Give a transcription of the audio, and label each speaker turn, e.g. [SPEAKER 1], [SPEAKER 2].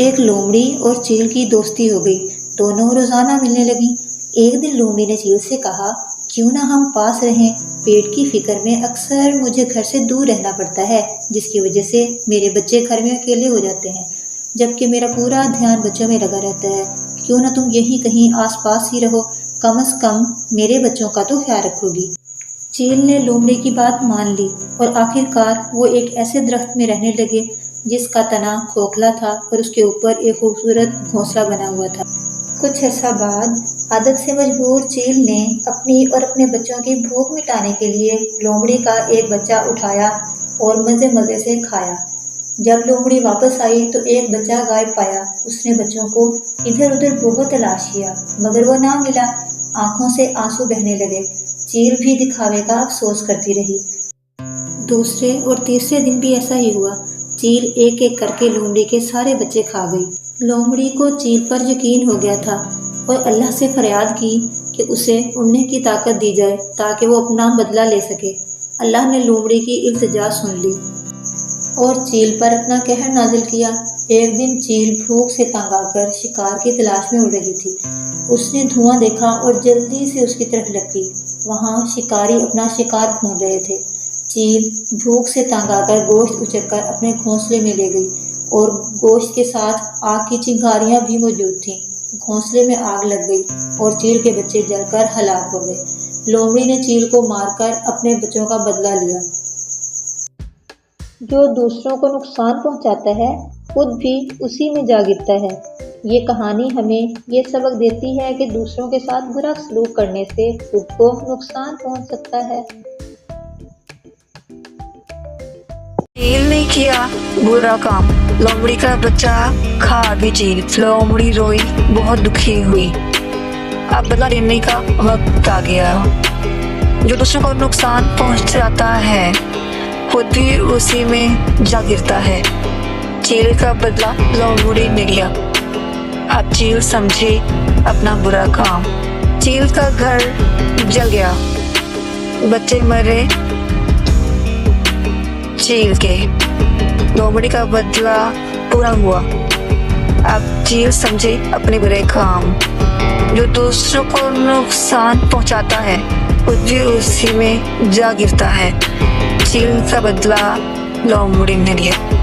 [SPEAKER 1] ایک لومڑی اور چیل کی دوستی ہو گئی، دونوں روزانہ ملنے لگیں۔ ایک دن لومڑی نے چیل سے کہا، کیوں نہ ہم پاس رہیں؟ پیٹ کی فکر میں اکثر مجھے گھر سے دور رہنا پڑتا ہے، جس کی وجہ سے میرے بچے گھر میں اکیلے ہو جاتے ہیں، جبکہ میرا پورا دھیان بچوں میں لگا رہتا ہے۔ کیوں نہ تم یہی کہیں آس پاس ہی رہو، کم از کم میرے بچوں کا تو خیال رکھو گی۔ چیل نے لومڑی کی بات مان لی اور آخرکار وہ ایک ایسے درخت میں رہنے لگے جس کا تنا کھوکھلا تھا اور اس کے اوپر ایک خوبصورت گھونسلہ بنا ہوا تھا۔ کچھ عرصہ بعد عادت سے مجبور چیل نے اپنی اور اپنے بچوں کی بھوک مٹانے کے لیے لومڑی کا ایک بچہ اٹھایا اور مزے مزے سے کھایا۔ جب لومڑی واپس آئی تو ایک بچہ غائب پایا۔ اس نے بچوں کو ادھر ادھر بہت تلاش کیا مگر وہ نہ ملا۔ آنکھوں سے آنسو بہنے لگے۔ چیل بھی دکھاوے کا افسوس کرتی رہی۔ دوسرے اور تیسرے دن بھی ایسا ہی ہوا۔ چیل ایک ایک کر کے لومڑی کے سارے بچے کھا گئی۔ لومڑی کو چیل پر یقین ہو گیا تھا اور اللہ سے فریاد کی کہ اسے اڑنے کی طاقت دی جائے تاکہ وہ اپنا بدلہ لے سکے۔ اللہ نے لومڑی کی التجا سن لی اور چیل پر اپنا قہر نازل کیا۔ ایک دن چیل بھوک سے تنگ آ کر شکار کی تلاش میں اڑ رہی تھی۔ اس نے دھواں دیکھا اور جلدی سے اس کی طرف لپکی۔ وہاں شکاری اپنا شکار ڈھونڈ رہے تھے۔ چیل بھوک سے تنگ آ کر گوشت اچک کر اپنے گھونسلے میں لے گئی اور گوشت کے ساتھ آگ کی چنگاریاں بھی موجود تھیں۔ گھونسلے میں آگ لگ گئی اور چیل کے بچے جل کر ہلاک ہو گئے۔ لومڑی نے چیل کو مار کر اپنے بچوں کا بدلہ لیا۔ جو دوسروں کو نقصان پہنچاتا ہے خود بھی اسی میں جا گرتا ہے۔ یہ کہانی ہمیں یہ سبق دیتی ہے کہ دوسروں کے ساتھ برا سلوک کرنے سے خود کو نقصان پہنچ سکتا ہے۔
[SPEAKER 2] چیل نے کیا برا کام، لومڑی کا بچہ کھا گئی چیل۔ لومڑی روئی، بہت دکھی ہوئی۔ اب بدلہ لینے کا وقت آ گیا۔ جو دوسروں کو نقصان پہنچاتا ہے خود بھی اسی میں جا گرتا ہے۔ چیل کا بدلہ لومڑی نے لیا۔ اب چیل سمجھے اپنا برا کام۔ چیل کا گھر جل گیا، بچے مرے چیل کے۔ لومڑی کا بدلہ پورا ہوا۔ اب چیل سمجھے اپنے برے کام۔ جو دوسروں کو نقصان پہنچاتا ہے خود بھی اسی میں جا گرتا ہے۔ چیل کا بدلہ لومڑی نے لیا۔